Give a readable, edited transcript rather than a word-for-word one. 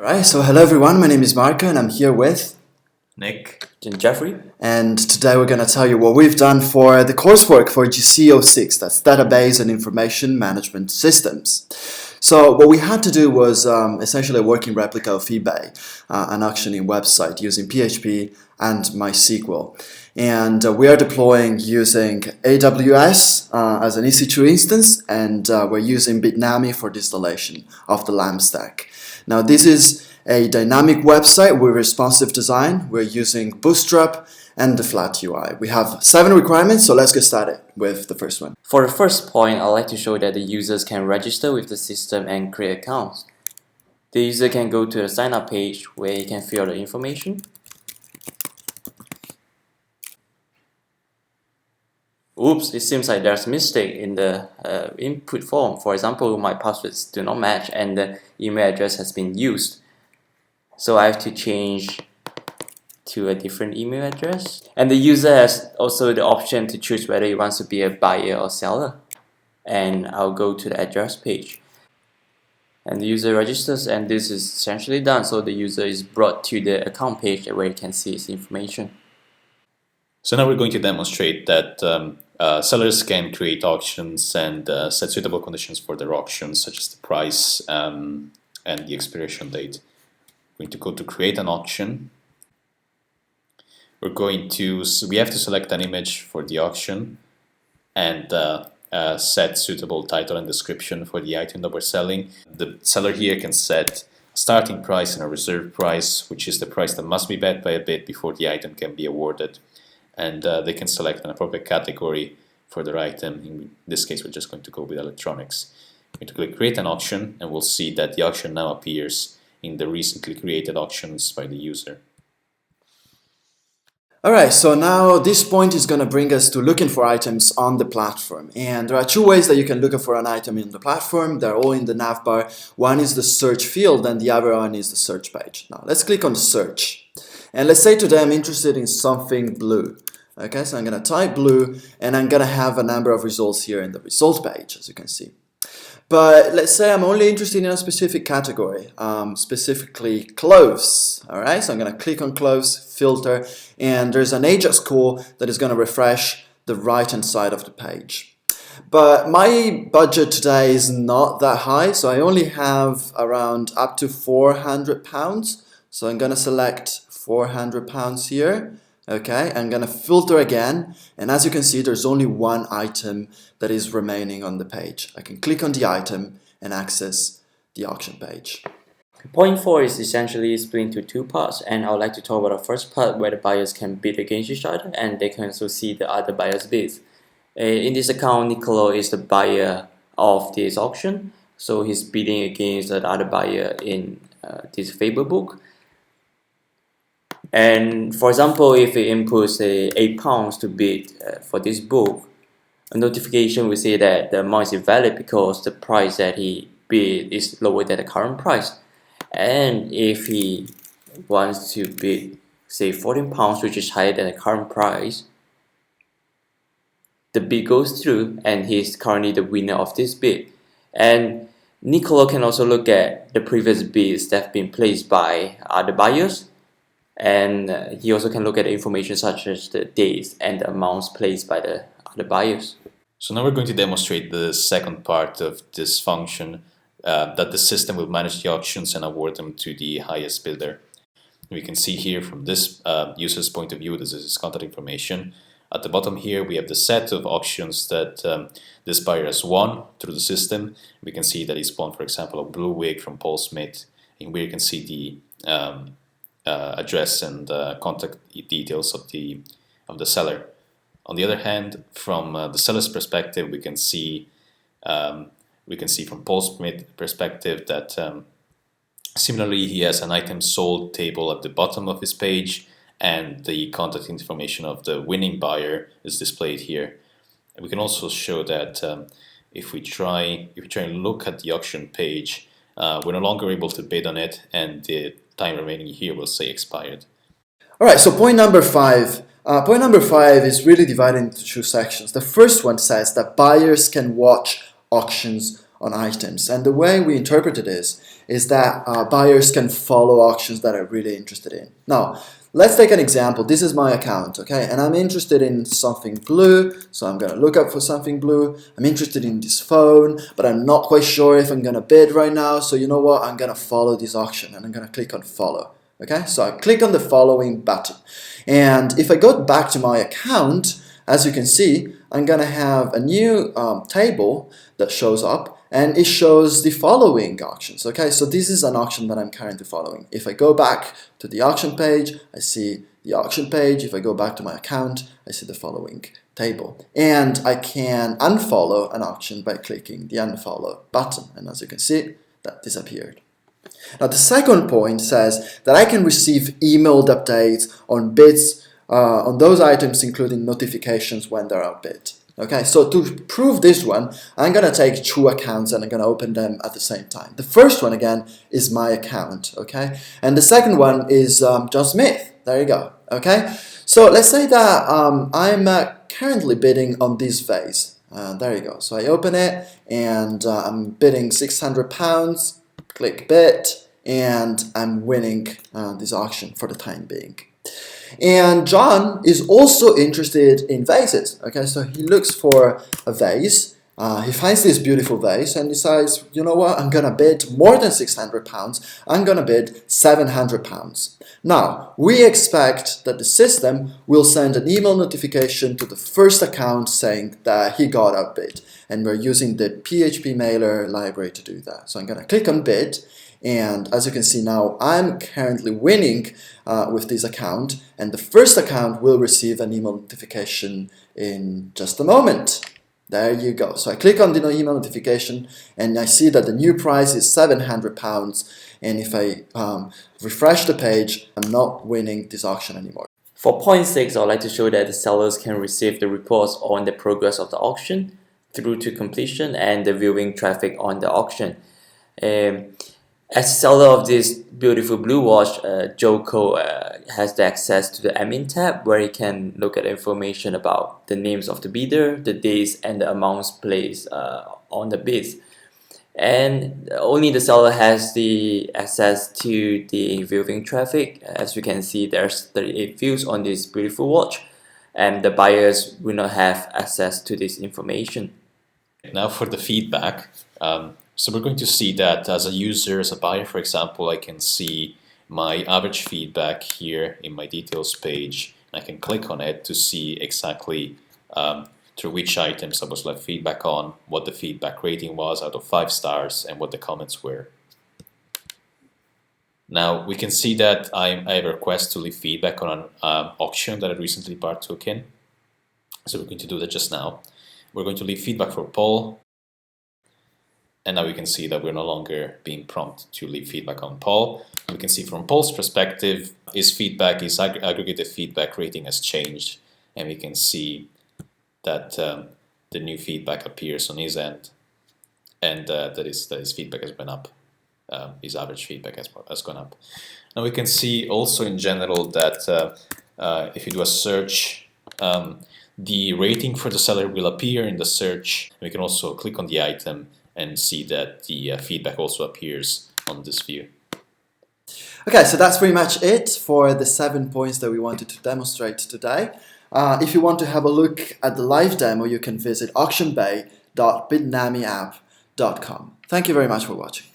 Alright, so hello everyone, my name is Marco and I'm here with Nick and Jeffrey. And today we're going to tell you what we've done for the coursework for GC06, that's Database and Information Management Systems. So what we had to do was essentially a working replica of eBay, an auctioning website using PHP and MySQL. And we are deploying using AWS as an EC2 instance, and we're using Bitnami for the installation of the LAMP stack. Now this is a dynamic website with responsive design. We're using Bootstrap and the flat UI. We have 7 requirements, so let's get started with the first one. For the first point, I'd like to show that the users can register with the system and create accounts. The user can go to the sign up page where he can fill the information. Oops, it seems like there's a mistake in the input form. For example, my passwords do not match and the email address has been used. So I have to change to a different email address. And the user has also the option to choose whether he wants to be a buyer or seller. And I'll go to the address page. And the user registers, and this is essentially done. So the user is brought to the account page where he can see his information. So now we're going to demonstrate that sellers can create auctions and set suitable conditions for their auctions, such as the price and the expiration date. We're going to go to create an auction. We have to select an image for the auction and set suitable title and description for the item that we're selling. The seller here can set a starting price and a reserve price, which is the price that must be bet by a bid before the item can be awarded. And they can select an appropriate category for their item. In this case, we're just going to go with electronics. We're going to click create an auction, and we'll see that the auction now appears in the recently created auctions by the user. Alright, so now this point is going to bring us to looking for items on the platform. And there are 2 ways that you can look for an item in the platform. They're all in the navbar. One is the search field and the other one is the search page. Now let's click on search. And let's say today I'm interested in something blue. Okay, so I'm going to type blue and I'm going to have a number of results here in the result page, as you can see. But let's say I'm only interested in a specific category, specifically clothes. Alright, so I'm going to click on clothes, filter, and there's an Ajax call that is going to refresh the right hand side of the page. But my budget today is not that high, so I only have around up to £400. So I'm going to select £400 here. Okay, I'm going to filter again, and as you can see, there's only one item that is remaining on the page. I can click on the item and access the auction page. Point 4 is essentially split into 2 parts, and I would like to talk about the first part where the buyers can bid against each other and they can also see the other buyers' bids. In this account, Niccolò is the buyer of this auction, so he's bidding against the other buyer in this favor book. And for example, if he inputs £8 to bid for this book, a notification will say that the amount is invalid because the price that he bid is lower than the current price. And if he wants to bid, say, £14, which is higher than the current price, the bid goes through and he's currently the winner of this bid. And Niccolò can also look at the previous bids that have been placed by other buyers. And he also can look at information such as the dates and the amounts placed by the other buyers. So now we're going to demonstrate the second part of this function, that the system will manage the auctions and award them to the highest bidder. We can see here from this user's point of view, this is his contact information. At the bottom here, we have the set of auctions that this buyer has won through the system. We can see that he's won, for example, a blue wig from Paul Smith, and we can see the address and contact details of the seller. On the other hand, from the seller's perspective, we can see from Paul Smith's perspective that similarly he has an item sold table at the bottom of his page, and the contact information of the winning buyer is displayed here. And we can also show that if we try and look at the auction page, we're no longer able to bid on it, and the time remaining here will say expired. Alright, so point number 5. Point number 5 is really divided into 2 sections. The first one says that buyers can watch auctions on items, and the way we interpret it is is that buyers can follow auctions that are really interested in. Now, let's take an example. This is my account, okay? And I'm interested in something blue, so I'm gonna look up for something blue. I'm interested in this phone, but I'm not quite sure if I'm gonna bid right now, so you know what? I'm gonna follow this auction, and I'm gonna click on follow, okay? So I click on the following button. And if I go back to my account, as you can see, I'm gonna have a new table that shows up, and it shows the following auctions. Okay, so this is an auction that I'm currently following. If I go back to the auction page, I see the auction page. If I go back to my account, I see the following table. And I can unfollow an auction by clicking the unfollow button. And as you can see, that disappeared. Now the second point says that I can receive emailed updates on bids on those items, including notifications when they're outbid. Okay, so to prove this one, I'm going to take two accounts and I'm going to open them at the same time. The first one, again, is my account, okay? And the second one is John Smith. There you go, okay? So let's say that I'm currently bidding on this vase. There you go. So I open it and I'm bidding £600, click bid, and I'm winning this auction for the time being. And John is also interested in vases. Okay, so he looks for a vase. He finds this beautiful vase and decides, you know what, I'm gonna bid more than £600. I'm gonna bid £700. Now, we expect that the system will send an email notification to the first account saying that he got outbid. And we're using the PHP mailer library to do that. So I'm gonna click on bid. And as you can see now, I'm currently winning with this account, and the first account will receive an email notification in just a moment. There you go. So I click on the email notification, and I see that the new price is £700. And if I refresh the page, I'm not winning this auction anymore. For point 6, I'd like to show that the sellers can receive the reports on the progress of the auction through to completion and the viewing traffic on the auction. As seller of this beautiful blue watch, Joko has the access to the admin tab where he can look at information about the names of the bidder, the days, and the amounts placed on the bids. And only the seller has the access to the viewing traffic. As you can see, there's 38 views on this beautiful watch, and the buyers will not have access to this information. Now for the feedback. So we're going to see that as a user, as a buyer, for example, I can see my average feedback here in my details page. I can click on it to see exactly through which items I was left feedback on, what the feedback rating was out of 5 stars, and what the comments were. Now we can see that I have a request to leave feedback on an auction that I recently partook in. So we're going to do that just now. We're going to leave feedback for Paul. And now we can see that we're no longer being prompted to leave feedback on Paul. We can see from Paul's perspective, his aggregated feedback rating has changed. And we can see that the new feedback appears on his end, and that his feedback has went up. His average feedback has gone up. Now we can see also in general that if you do a search, the rating for the seller will appear in the search. We can also click on the item and see that the feedback also appears on this view. Okay, so that's pretty much it for the 7 points that we wanted to demonstrate today. If you want to have a look at the live demo, you can visit AuctionBay.bitnamiapp.com. Thank you very much for watching.